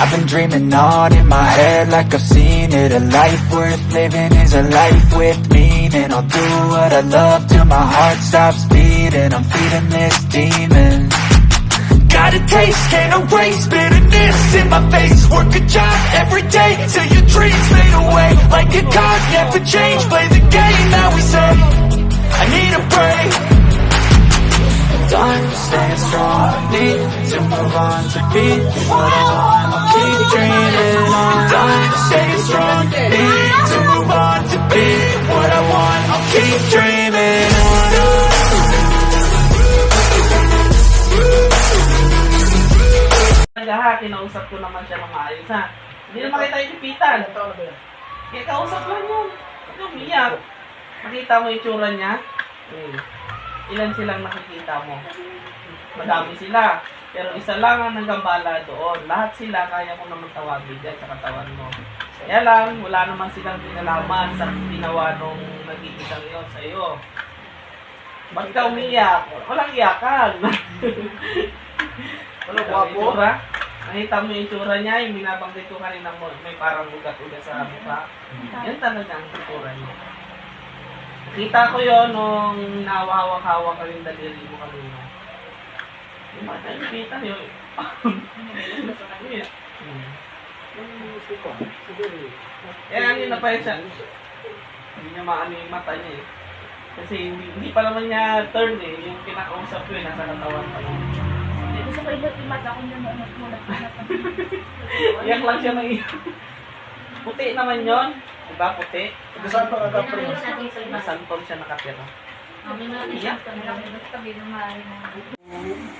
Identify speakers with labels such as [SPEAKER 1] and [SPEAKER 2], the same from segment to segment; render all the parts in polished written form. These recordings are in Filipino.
[SPEAKER 1] I've been dreaming on in my head like I've seen it. A life worth living is a life with meaning. I'll do what I love till my heart stops beating. I'm feeding this demon. Got a taste, can't erase bitterness in my face. Work a job every day till your dreams fade away. Like a card, never change. Play the game that we say. I need a break. Time staying strong. Need to move on to be what I want. I'll keep dreaming on. Time staying strong. Need to move on to be what I want. I'll keep dreaming on.
[SPEAKER 2] Ha, kinausap ko naman siya ng maayos, ha? Hindi naman kita itipitan. Kaya kausap lang yun. Huwag kang umiyak. Makita mo yung tsura niya? Ilan silang nakikita mo? Madami sila. Pero isa lang ang nagambala doon. Lahat sila kaya ko naman tawagin dyan sa katawan mo. Kaya lang, wala naman silang pinalaman sa ginawa nung nagkikitang yun sa'yo. Ba't ka umiyak? Walang iyakan. Walang guwapo? Nakita mo yung itsura niya, yung binabanggit ko kanina mo, may parang ugat-ugat sa mukha. Yan talaga ang itsura niya. Kita ko yon nung nawawak-hawak ka rin daliri mo kanina. Yung mga nakikita niyo. Kaya ano na pa siya. Hindi niya maano yung mata niya eh. Kasi hindi pa naman niya turn eh. Yung kinakausap ko eh, nasa katawan pa lang.
[SPEAKER 3] Gusto ko ilot yung mata ko na muna.
[SPEAKER 2] Iyak lang siya ng iyak. Puti naman yon, diba puti?
[SPEAKER 4] Saan pa kakapre?
[SPEAKER 2] Nasantol siya nakatira. Iyak.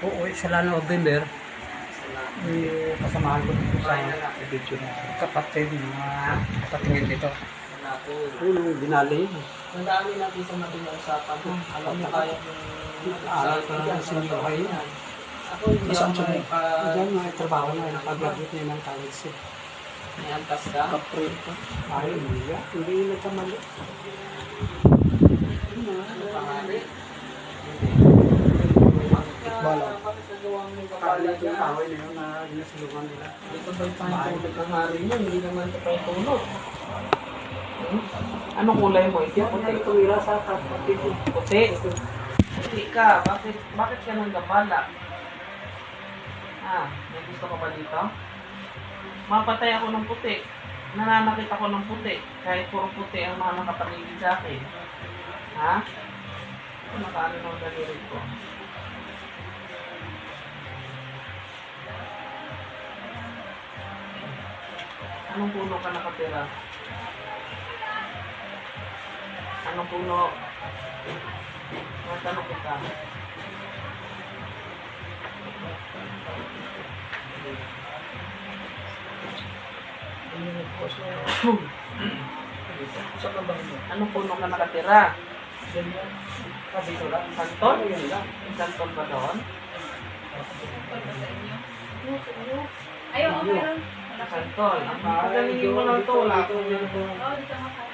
[SPEAKER 4] Oo, sa Lano November, kasamahan ko dito sa video na kapatid na patingin dito. Yung binali.
[SPEAKER 2] Ang dami natin sa natin na usapan. Alam mo kaya
[SPEAKER 4] Aral ko na sa buhay.
[SPEAKER 2] ako hindi ako
[SPEAKER 4] Diyan may trabaho na, nakagraduate na ng college.
[SPEAKER 2] may antas ka.
[SPEAKER 4] Kapre ko. Ay, hindi nagkamali.
[SPEAKER 2] Pangari.
[SPEAKER 4] Wala.
[SPEAKER 2] Bakit nagawa mo yung
[SPEAKER 4] Kala
[SPEAKER 2] kapala
[SPEAKER 4] ko yung
[SPEAKER 2] dyan?
[SPEAKER 4] kaway na yun na ginasulungan nila.
[SPEAKER 2] Ito ba yung pahintulog ng hari mo? Hindi naman ito pahintulog. Anong kulay mo? Ito puti.
[SPEAKER 4] Tumira sa kapatid ko.
[SPEAKER 2] Puti. Puti ka. Bakit ka nang gabala? May gusto ka ba dito? Mapatay ako ng puti. Nananakit ako ng puti. Kahit puro puti ang mga nakapaligid sa akin. Ha? Nakaano ng daliri ko. Anong puno ka nakatira? Anong puno? Matanong kita. Anong puno ka nakatira? Santon? Santon ba doon?
[SPEAKER 3] Ayaw, meron.
[SPEAKER 2] Santon. Pagalingin mo lang ito. Wala akong
[SPEAKER 3] Oo, dito nga ka.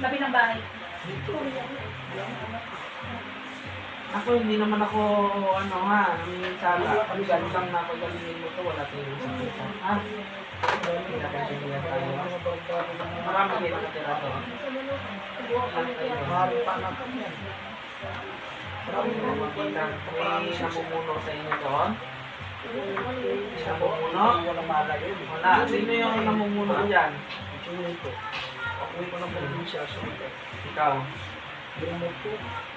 [SPEAKER 3] Labi ng bahay.
[SPEAKER 2] Ako hindi naman ako nanginsala. Pagano lang na pagalingin mo ito. Wala tayong sakit. Ha? Hindi na kaintindihan tayo. Marami kayo nakatira doon.
[SPEAKER 4] Mahal pa na kami.
[SPEAKER 2] May namumuno sa inyo doon? May namumuno?
[SPEAKER 4] Walang malay yun.
[SPEAKER 2] Wala. Sino yung namumuno dyan?
[SPEAKER 4] Ituloy ko. Ako ko ng probinsya sa ito.
[SPEAKER 2] Ikaw.
[SPEAKER 4] Ginamot ko.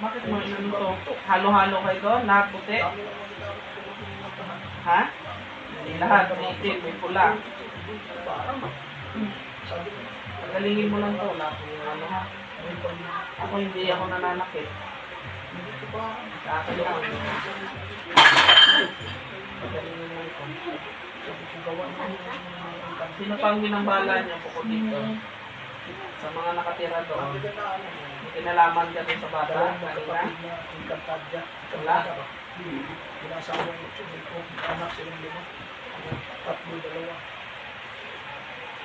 [SPEAKER 2] Bakit mo inano to? Halo-halo kayo doon? Lahat puti? Ha? Hindi lahat. May itim, may pula. Pagalingin mo lang to. Wala akong ano ha. Ako hindi ako nananakit. Sa akin lang. Pagalingin mo ito. Sino pang ginambala niya bukod dito? Sa mga nakatira doon. May kinalaman ka doon sa bata? Kanina? Wala?
[SPEAKER 4] Pinasawa ko. Anak silang lima. Tatlo, dalawa.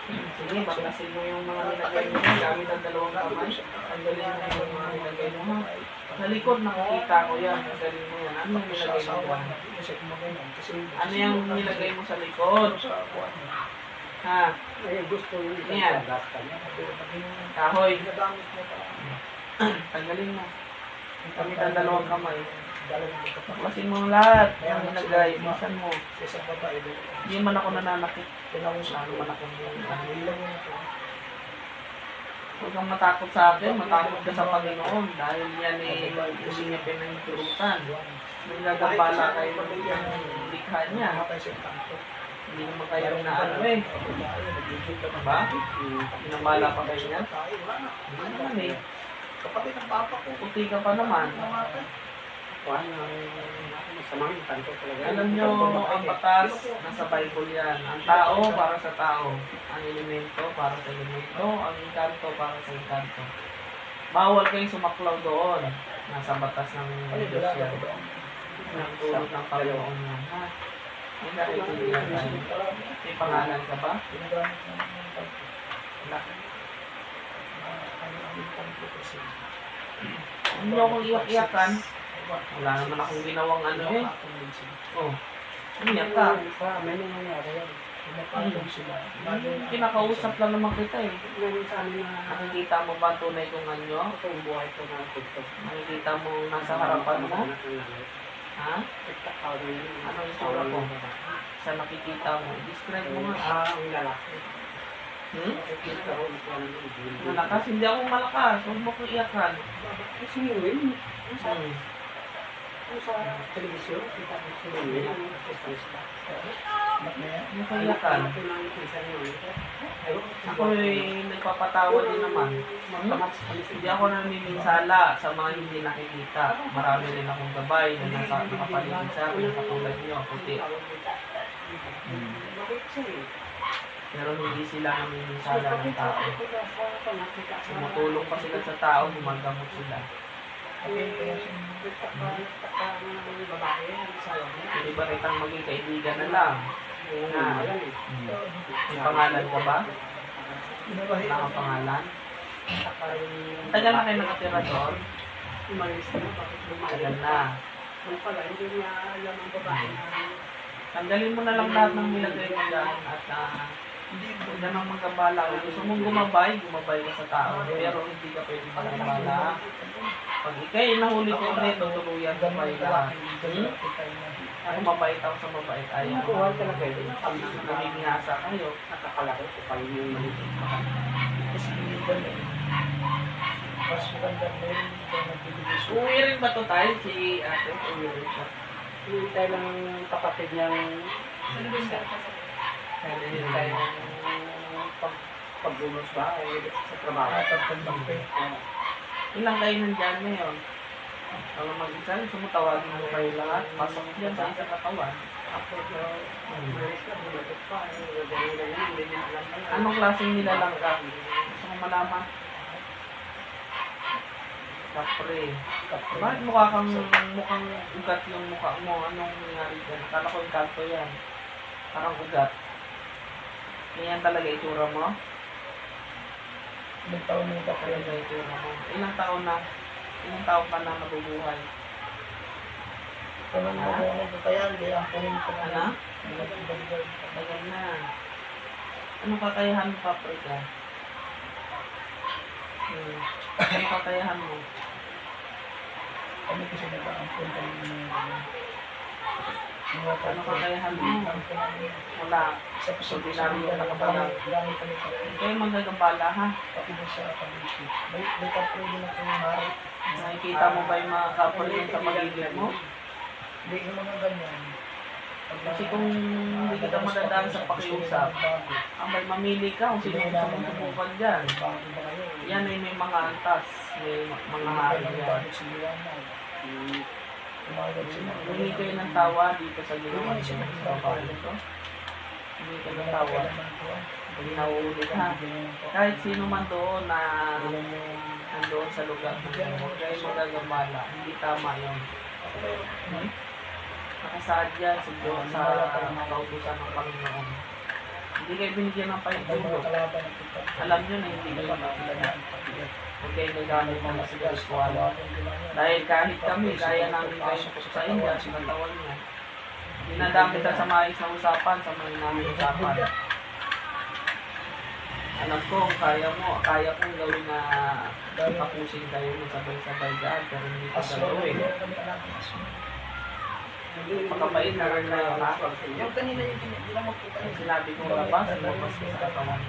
[SPEAKER 2] Sige, baklasin mo yung mga nilagay mo gamit ang dalawang kamay. Tanggalin mo yung mga nilagay mo ha. Sa likod nakikita ko yan. Tanggalin mo yan. Ano yung nilagay mo dyan? Ano yung nilagay mo sa likod? Ha?
[SPEAKER 4] Gusto yung
[SPEAKER 2] Yan. Kahoy. Tanggalin mo. Gamit ang dalawang kamay. Baklasin mo lahat. Yung nilagay. Minsan mo. Hindi man ako nananakit. Ano man ako. Huwag kang matakot sa akin. Matakot ka sa Panginoon. Dahil yan eh, hindi niya pinahintulutan. Nagagabala kayo ng likha niya. Hindi naman kayo na ano eh. Diba? Pinamala pa kayo niya. Hindi naman eh. Puti ka pa naman. Alam nyo, ang batas, nasa Bible yan. Ang tao para sa tao. Ang elemento para sa elemento. Ang inkanto para sa inkanto. Bawal kayong sumaklaw doon. Nasa batas ng Diyos yan. Ng tulog ng Panginoon yan. Ha? May nakikigilan tayo. May pangalan ka ba? Wala. Huwag niyo akong iyak-iyakan. Wala naman akong ginawang ano eh. Oh. Umiyak ka. Kinakausap lang naman kita eh. Nakikita mo ba ang tunay kong anyo? Nakikita mo nasa harapan mo? Ha? Ano yung sura ko? Sa nakikita mo. Describe mo nga. Malakas? Hindi ako malakas. Huwag mo kong iyakan.
[SPEAKER 4] Sa telebisyon, kita ko sa
[SPEAKER 2] Nakayakan. Ako'y nagpapatawa din naman. Hindi ako nanininsala sa mga hindi nakikita. Marami rin akong gabay na nakapaligid sa akin katulad niyo, puti. Pero hindi sila nanininsala ng tao. Tumutulong pa sila sa tao, gumagamot sila. Hindi ba kitang maging kaibigan na lang? May pangalan ka ba? Wala kang pangalan? Tagal na kayo nakatira doon? Tagal na. Tanggalin mo na lang lahat ng nilagay mo dyan at huwag ka nang magkabala. Kung gusto mong gumabay ka sa tao. Pero hindi ka pwede magkabala. Pag ikay nahuli ko ulit, tutuluyan ka pa lahat. Ako mabait ako sa mabait. Ayaw ko. Namimihasa kayo.
[SPEAKER 4] Nakakalaki ko kayo yung maliit. Mas maganda mo rin ito nagbibigay siya.
[SPEAKER 2] Uwi rin ba ito tayo? Si ate, uwi rin siya.
[SPEAKER 4] Hintay lang yung kapatid niyang hintay ng pagbunos ba sa trabaho.
[SPEAKER 2] Ilang kayo nandyan ngayon? Ang mag-isa, sumutawagin mo kayo lahat. Pasok dyan sa isang katawan. Anong klaseng nilalang ka? Gusto ko malaman. Kapre. Bakit mukhang ugat yung mukha mo? Anong nangyari dyan? Akala ko yung kanto yan. Parang ugat. Yan talaga itsura mo?
[SPEAKER 4] Ilang taon mo ba kayo?
[SPEAKER 2] Talaga itsura mo. Ilang taon na? Ilang taon ka na mabubuhay?
[SPEAKER 4] Kung ano ba kaya, hindi ako rin ko
[SPEAKER 2] Ano? Tagal na. Anong kakayahan mo, Paprika? Anong kakayahan mo?
[SPEAKER 4] Kami kasi nag-aampun tayo ng
[SPEAKER 2] Ano kakayahan mo? Wala.
[SPEAKER 4] sa
[SPEAKER 2] Ordinaryo ka na pala.
[SPEAKER 4] Dami kami sa
[SPEAKER 2] Kayo magagambala, ha?
[SPEAKER 4] kapatid sa pag-isip. May kapatid din ako ng hari.
[SPEAKER 2] Nakikita mo ba yung mga kapalit sa magiging mo?
[SPEAKER 4] Hindi yung mga ganyan.
[SPEAKER 2] Kasi kung hindi kita madadaan sa pakiusap, may mamili ka kung sino gusto mong subukan dyan.
[SPEAKER 4] Bago ba kayo?
[SPEAKER 2] Yan ay may mga antas, may mga hari yan. Humingi kayo ng tawa dito sa ginawa niyo. Sa babae ito. Humingi kayo ng tawa. Hindi nauulit ha. Kahit sino man doon na nandoon sa lugar na yun, huwag kayo magagambala. Hindi tama yun. Nakasaad yan sa Diyos sa kautusan ng Panginoon. Hindi kayo binigyan ng pahintulot. Alam nyo na hindi kayo makikilaga. Huwag kayo nagamit ng spiritual. Dahil kahit kami, kaya namin kayo sa India, sinatawan niya. Dinadamit ka sa maayos na usapan, sa mga namin usapan. Alam ko, kaya kong gawin na tapusin kayo ng sabay-sabay dyan, pero hindi ko gagawin. Pagkapait na rin kayo, ha?
[SPEAKER 4] Yung kanina yung ginamot ko
[SPEAKER 2] Sinabi ko labas, lumabas ka sa katawan.